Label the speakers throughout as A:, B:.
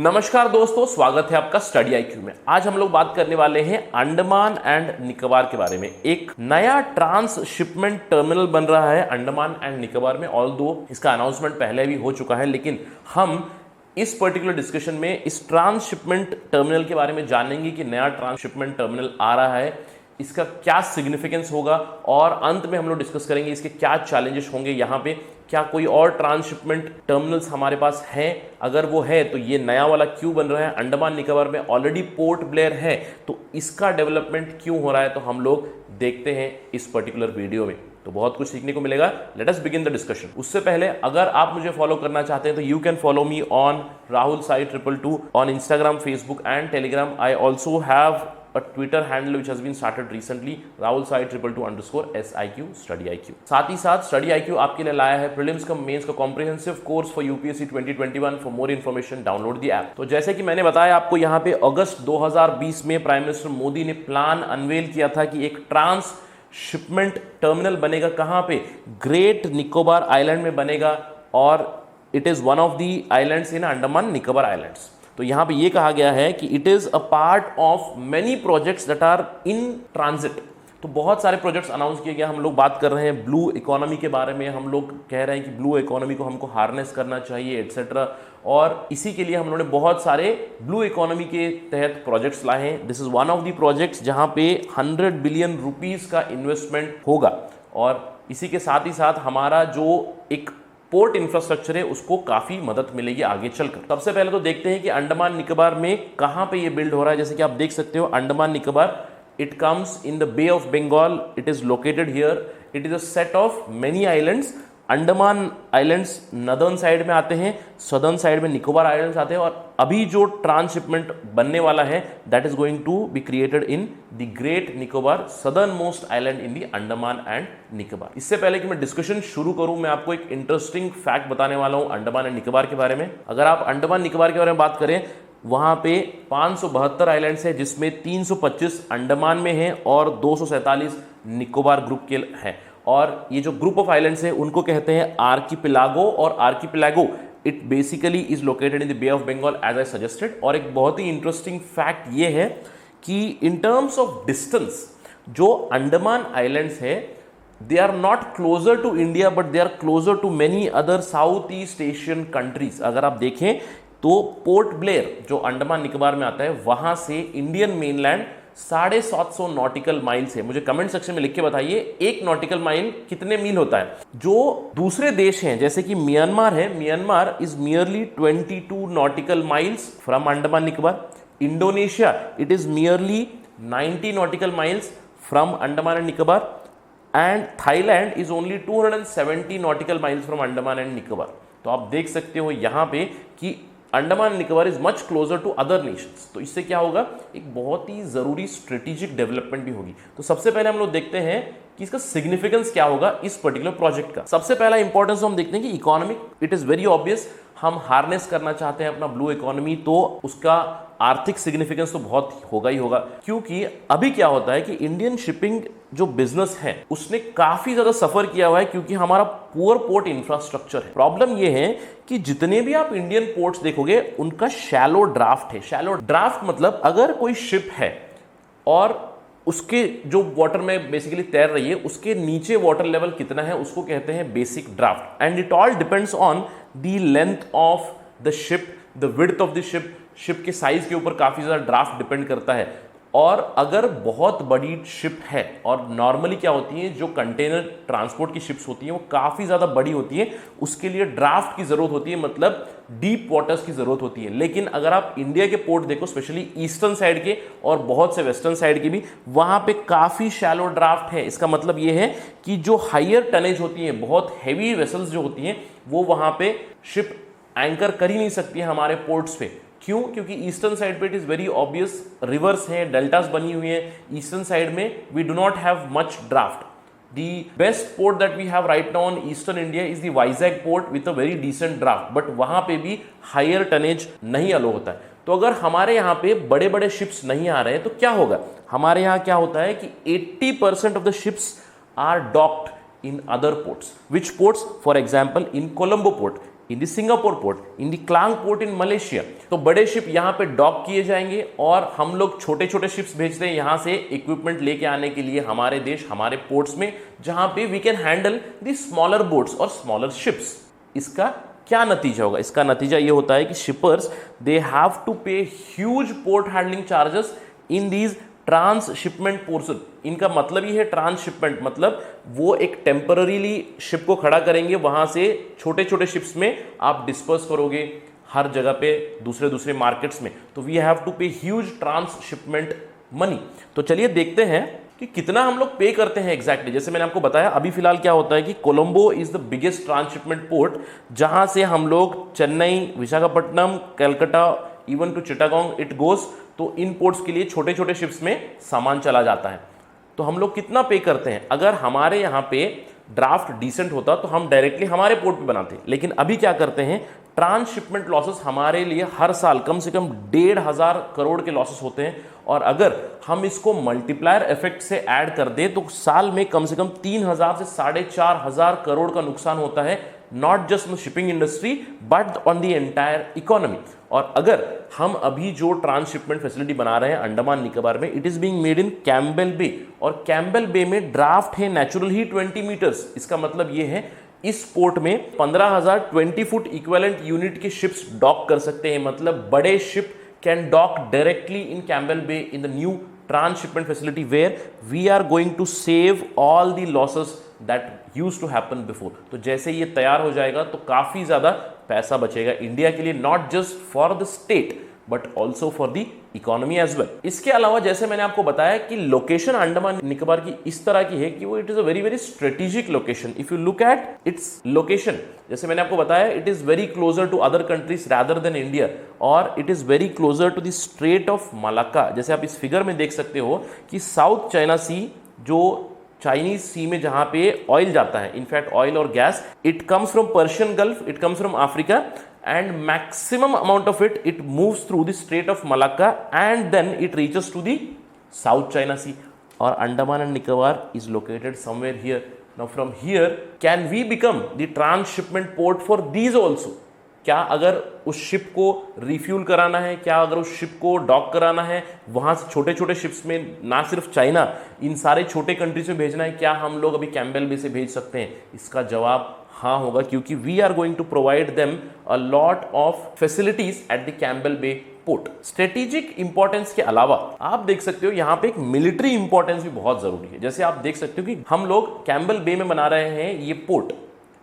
A: नमस्कार दोस्तों, स्वागत है आपका स्टडी आईक्यू में। आज हम लोग बात करने वाले हैं अंडमान एंड निकोबार के बारे में। एक नया ट्रांसशिपमेंट टर्मिनल बन रहा है अंडमान एंड निकोबार में। ऑल्दो इसका अनाउंसमेंट पहले भी हो चुका है, लेकिन हम इस पर्टिकुलर डिस्कशन में इस ट्रांसशिपमेंट टर्मिनल के बारे में जानेंगे कि नया ट्रांसशिपमेंट टर्मिनल आ रहा है, इसका क्या सिग्निफिकेंस होगा, और अंत में हम लोग डिस्कस करेंगे इसके क्या चैलेंजेस होंगे। यहाँ पे क्या कोई और ट्रांसशिपमेंट टर्मिनल्स हमारे पास हैं, अगर वो है तो ये नया वाला क्यों बन रहा है। अंडमान निकोबार में ऑलरेडी पोर्ट ब्लेयर है, तो इसका डेवलपमेंट क्यों हो रहा है, तो हम लोग देखते हैं इस पर्टिकुलर वीडियो में। तो बहुत कुछ सीखने को मिलेगा। Let us begin the discussion. उससे पहले अगर आप मुझे फॉलो करना चाहते हैं तो you can follow me on Rahul Sai 222 on Instagram, Facebook and Telegram. I also have a Twitter handle which has been started recently, Rahul Sai 222_SIQ Study IQ। साथ ही साथ स्टडी IQ आपके लिए लाया है प्रीलिम्स का मेंस का comprehensive course for UPSC 2021। For more information download the app. तो जैसे कि मैंने बताया आपको, यहाँ पे अगस्त 2020 में प्राइम मिनिस्टर मोदी ने प्लान अनवेल किया था कि एक ट्रांस शिपमेंट टर्मिनल बनेगा। कहाँ पे? ग्रेट निकोबार आइलैंड में बनेगा, और it is one of the islands in Andaman Nicobar islands. तो यहां पे ये कहा गया है कि it is a part of many projects that are in transit. तो बहुत सारे प्रोजेक्ट्स अनाउंस किए गए। हम लोग बात कर रहे हैं ब्लू इकोनॉमी के बारे में। हम लोग कह रहे हैं कि ब्लू इकोनॉमी को हमको हार्नेस करना चाहिए एटसेट्रा, और इसी के लिए हम लोगों ने बहुत सारे ब्लू इकोनॉमी के तहत प्रोजेक्ट्स लाए हैं। This is one of the projects जहां पे 100 बिलियन रुपीस का इन्वेस्टमेंट होगा, और इसी के साथ ही साथ हमारा जो एक पोर्ट इंफ्रास्ट्रक्चर है उसको काफी मदद मिलेगी आगे चलकर। सबसे पहले तो देखते हैं कि अंडमान निकोबार में कहां पे ये बिल्ड हो रहा है। जैसे कि आप देख सकते हो, Andaman Nicobar, it comes in the Bay of Bengal, it is located here, it is a set of many islands. Andaman islands northern side में आते हैं, सदर्न साइड में निकोबार आइलैंड्स आते हैं, और अभी जो ट्रांसशिपमेंट बनने वाला है that is going to be created in the Great Nicobar, southernmost island in the Andaman and Nicobar. इससे पहले कि मैं डिस्कशन शुरू करूं, मैं आपको एक इंटरेस्टिंग फैक्ट बताने वाला हूं अंडमान एंड निकोबार के बारे में। अगर आप अंडमान निकोबार के बारे में बात करें, वहां पे 572 आइलैंड्स है, जिसमें 325 अंडमान में हैं और 247 निकोबार ग्रुप के हैं। और ये जो ग्रुप ऑफ आइलैंड्स है उनको कहते हैं आर्किपिलागो, और archipelago it basically is located in the Bay of Bengal as I suggested. और एक बहुत ही इंटरेस्टिंग फैक्ट ये है कि इन टर्म्स ऑफ डिस्टेंस जो अंडमान आइलैंड्स है, they are not closer to India but they are closer to many other South East Asian countries. अगर आप देखें तो पोर्ट ब्लेयर जो अंडमान निकोबार में आता है, वहां से इंडियन मेनलैंड 750 नॉटिकल माइल्स है। मुझे कमेंट सेक्शन में लिख के बताइए, एक नॉटिकल माइल कितने मील होता है। जो दूसरे देश हैं जैसे कि म्यांमार है, Myanmar is merely 22 nautical miles from Andaman Nicobar. Indonesia, it is merely 90 nautical miles from Andaman and Nicobar, and Thailand is only 270 nautical miles from Andaman and Nicobar. तो आप देख सकते हो यहां पे कि अंडमान निकोबार is much closer to other nations. तो इससे क्या होगा, एक बहुत ही जरूरी स्ट्रेटेजिक डेवलपमेंट भी होगी। तो सबसे पहले हम लोग देखते हैं कि इसका सिग्निफिकेंस क्या होगा इस पर्टिकुलर प्रोजेक्ट का। सबसे पहला इंपॉर्टेंस हम देखते हैं कि economic, it is very obvious. हम हार्नेस करना चाहते हैं अपना ब्लू इकोनॉमी, तो उसका आर्थिक सिग्निफिकेंस तो बहुत होगा ही होगा। क्योंकि अभी क्या होता है कि इंडियन शिपिंग जो बिजनेस है उसने काफी ज्यादा सफर किया हुआ है, क्योंकि हमारा पुअर पोर्ट इंफ्रास्ट्रक्चर है। प्रॉब्लम यह है कि जितने भी आप इंडियन पोर्ट्स देखोगे उनका शैलो ड्राफ्ट है। शैलो ड्राफ्ट मतलब अगर कोई शिप है और उसके जो वाटर में बेसिकली तैर रही है उसके नीचे वाटर लेवल कितना है, उसको कहते हैं basic draft. And it all depends on the length of the ship, the width of the ship. Ship के साइज के ऊपर काफी ज्यादा ड्राफ्ट डिपेंड करता है। और अगर बहुत बड़ी शिप है, और नॉर्मली क्या होती है जो कंटेनर ट्रांसपोर्ट की शिप्स होती हैं वो काफी ज्यादा बड़ी होती है, उसके लिए ड्राफ्ट की जरूरत होती है, मतलब डीप वाटर्स की जरूरत होती है। लेकिन अगर आप इंडिया के पोर्ट देखो, स्पेशली ईस्टर्न साइड के और बहुत से वेस्टर्न साइड के भी, वहां पे काफी शैलो ड्राफ्ट है। इसका मतलब ये है कि जो हायर टनेज होती है, बहुत हैवी वेसल्स जो होती हैं, वो वहां पे शिप एंकर कर ही नहीं सकती है हमारे पोर्ट्स पे। क्यों? क्योंकि ईस्टर्न साइड पे it is very obvious, rivers हैं, डेल्टास बनी हुई हैं। ईस्टर्न साइड में we do not have much draft. The best port that we have right now in Eastern India is the Vizag port with a very decent draft, but वहां पे भी higher tonnage नहीं अलो होता है। तो अगर हमारे यहाँ पे बड़े बड़े शिप्स नहीं आ रहे हैं तो क्या होगा, हमारे यहाँ क्या होता है कि 80% of the ships are docked in other ports. Which ports? For example, in Colombo port. In the Singapore port, in the Klang port in Malaysia. तो बड़े शिप यहाँ पे डॉक किए जाएंगे और हम लोग छोटे छोटे शिप्स भेजते हैं यहाँ से इक्विपमेंट लेके आने के लिए हमारे देश, हमारे पोर्ट्स में, जहां पे we can handle the smaller boats और स्मॉलर शिप्स। इसका क्या नतीजा होगा? इसका नतीजा ये होता है कि शिपर्स दे हैव टू पे huge port handling charges in these transshipment portion. इनका मतलब ये है ट्रांसशिपमेंट मतलब वो एक टेम्पररीली शिप को खड़ा करेंगे, वहां से छोटे छोटे शिप्स में आप डिस्पर्स करोगे हर जगह पे दूसरे दूसरे मार्केट्स में। तो वी हैव टू पे ह्यूज ट्रांसशिपमेंट मनी। तो चलिए देखते हैं कि कितना हम लोग पे करते हैं एग्जैक्टली। जैसे मैंने आपको बताया अभी फिलहाल क्या होता है कि Colombo is the biggest transshipment port, जहां से हम लोग Chennai, Visakhapatnam, Calcutta, even to Chittagong it goes. तो इन पोर्ट्स के लिए छोटे छोटे शिप्स में सामान चला जाता है। तो हम लोग कितना पे करते हैं? अगर हमारे यहाँ पे ड्राफ्ट डिसेंट होता तो हम डायरेक्टली हमारे पोर्ट पे बनाते, लेकिन अभी क्या करते हैं, ट्रांसशिपमेंट लॉसेस हमारे लिए हर साल कम से कम 1,500 करोड़ के लॉसेस होते हैं। और अगर हम इसको मल्टीप्लायर इफेक्ट से ऐड कर दें तो साल में कम से कम 3,000 से 4,500 करोड़ का नुकसान होता है, not just in shipping industry but on the entire economy. और अगर हम अभी जो ट्रांसशिपमेंट फैसिलिटी बना रहे हैं अंडमान निकोबार में, it is being made in Campbell Bay, और कैम्बेल बे में ड्राफ्ट है नेचुरल ही 20 मीटर्स। इसका मतलब ये है इस पोर्ट में 15,000 20 फुट इक्विवेलेंट यूनिट के शिप्स डॉक कर सकते हैं। मतलब बड़े ship can dock directly in Campbell Bay in the new transshipment facility where we are going to save all the losses that used to happen before. तो जैसे ये तैयार हो जाएगा तो काफी ज्यादा पैसा बचेगा इंडिया के लिए, not just for the state but also for the economy as well. इसके अलावा जैसे मैंने आपको बताया कि लोकेशन अंडमान निकोबार की इस तरह की है कि वो it is a very very strategic location. If you look at its location, जैसे मैंने आपको बताया, it is very closer to other countries rather than India, और it is very closer to the strait of Malacca. जैसे आप इस figure में देख सकते हो कि साउथ चाइना सी, जो चाइनीज सी में जहां पे ऑयल जाता है, इनफैक्ट ऑयल और gas, it comes from Persian gulf, it comes from Africa, and maximum amount of it moves through the Strait of Malacca and then it reaches to the South China Sea. Or Andaman and Nicobar is located somewhere here. Now from here can we become the transshipment port for these also? क्या अगर उस ship को refuel कराना है, क्या अगर उस ship को डॉक कराना है, वहां से छोटे छोटे शिप्स में ना सिर्फ चाइना, इन सारे छोटे कंट्रीज में भेजना है, क्या हम लोग अभी कैम्बेल बे से भेज सकते हैं? इसका जवाब हाँ होगा, क्योंकि we are going to provide them a lot of facilities at the Campbell bay port. Strategic importance के अलावा आप देख सकते हो यहाँ पे एक मिलिट्री इंपॉर्टेंस भी बहुत जरूरी है। जैसे आप देख सकते हो कि हम लोग कैम्बेल बे में बना रहे हैं ये port,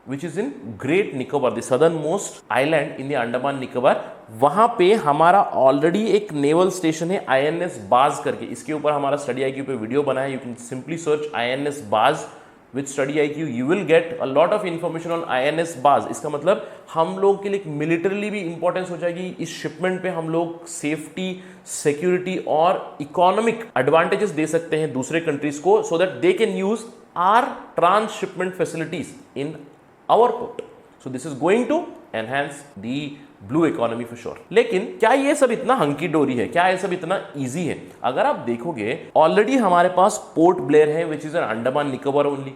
A: which is in great Nicobar, the southern most island in the Andaman Nicobar. वहां पे हमारा ऑलरेडी एक नेवल स्टेशन है INS बाज करके, इसके ऊपर हमारा स्टडी IQ पे वीडियो बना है। You can simply search INS बाज with study IQ, you will get a lot of information on INS बाज। इसका मतलब हम लोग के लिए मिलिटरीली भी इंपॉर्टेंस हो जाएगी। इस शिपमेंट पे हम लोग सेफ्टी, सिक्योरिटी और इकोनॉमिक एडवांटेजेस दे सकते हैं दूसरे कंट्रीज को, so that they can use our transshipment facilities in our port. So this is going to enhance the blue economy for sure. लेकिन क्या ये सब इतना हंकी डोरी है? क्या ये सब इतना इजी है? अगर आप देखोगे ऑलरेडी हमारे पास पोर्ट ब्लेयर है which is an Andaman Nicobar only,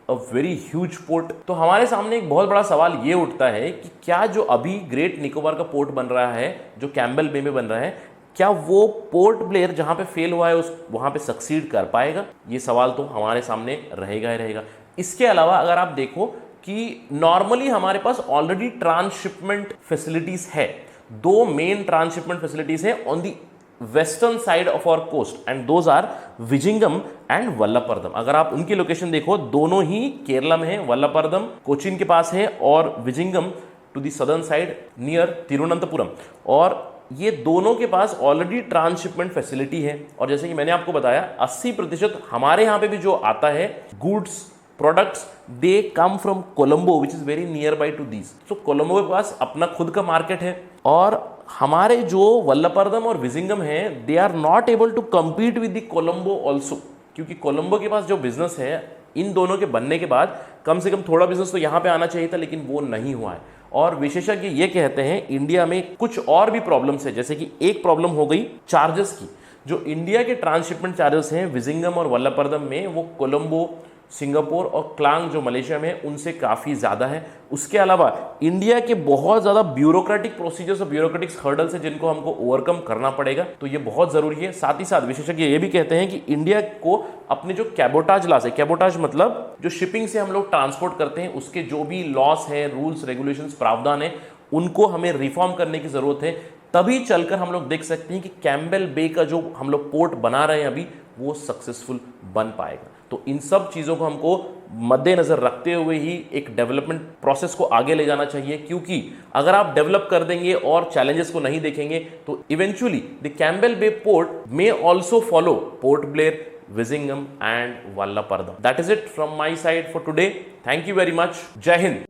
A: a very huge port. तो हमारे सामने एक बहुत बड़ा सवाल ये उठता है कि क्या जो अभी ग्रेट निकोबार का पोर्ट बन रहा है, जो कैम्बेल बे में बन रहा है, क्या वो पोर्ट ब्लेयर जहां पे फेल हुआ है उस वहां पे सक्सीड कर पाएगा? ये सवाल तो हमारे सामने रहेगा ही रहेगा। इसके अलावा अगर आप देखो कि नॉर्मली हमारे पास ऑलरेडी ट्रांसशिपमेंट फैसिलिटीज है, दो मेन ट्रांसशिपमेंट फैसिलिटीज है on the western side of our coast, and those are Vizhinjam and Vallarpadam. अगर आप उनकी लोकेशन देखो, दोनों ही केरला में है। वल्लपरदम कोचीन के पास है और Vizhinjam to the southern side near Thiruvananthapuram, और ये दोनों के पास ऑलरेडी ट्रांसशिपमेंट फैसिलिटी है। और जैसे कि मैंने आपको बताया 80% हमारे यहाँ पे भी जो आता है goods products, they come from Colombo which is very nearby to these. So Colombo के पास अपना खुद का मार्केट है, और हमारे जो वल्लपरदम और विजिंगम है they are not able to compete with the Colombo also, क्योंकि कोलंबो के पास जो बिजनेस है, इन दोनों के बनने के बाद कम से कम थोड़ा बिजनेस तो यहाँ पे आना चाहिए था, लेकिन वो नहीं हुआ है। और विशेषज्ञ ये कहते हैं इंडिया में कुछ और भी प्रॉब्लम्स है, जैसे कि एक प्रॉब्लम हो गई चार्जेस की। जो इंडिया के ट्रांसशिपमेंट चार्जेस हैं विजिंगम और वल्लपरदम में, वो कोलंबो सिंगापुर और क्लांग जो मलेशिया में है उनसे काफ़ी ज़्यादा है। उसके अलावा इंडिया के बहुत ज़्यादा ब्यूरोक्रेटिक प्रोसीजर्स और ब्यूरोक्रेटिक हर्डल्स है जिनको हमको ओवरकम करना पड़ेगा, तो ये बहुत ज़रूरी है। साथ ही साथ विशेषज्ञ ये भी कहते हैं कि इंडिया को अपने जो कैबोटाज लॉस है, कैबोटाज मतलब जो शिपिंग से हम लोग ट्रांसपोर्ट करते हैं उसके जो भी लॉस है, रूल्स रेगुलेशंस प्रावधान है, उनको हमें रिफॉर्म करने की ज़रूरत है। तभी चलकर हम लोग देख सकते हैं कि कैम्बेल बे का जो हम लोग पोर्ट बना रहे हैं अभी वो सक्सेसफुल बन पाएगा। तो इन सब चीज़ों को हमको मद्देनजर रखते हुए ही एक डेवलपमेंट प्रोसेस को आगे ले जाना चाहिए, क्योंकि अगर आप डेवलप कर देंगे और चैलेंजेस को नहीं देखेंगे तो eventually the Campbell bay port may also follow Port Blair, Vizhinjam and Vallarpadam. That is it from my side for today. Thank you very much. Jai Hind.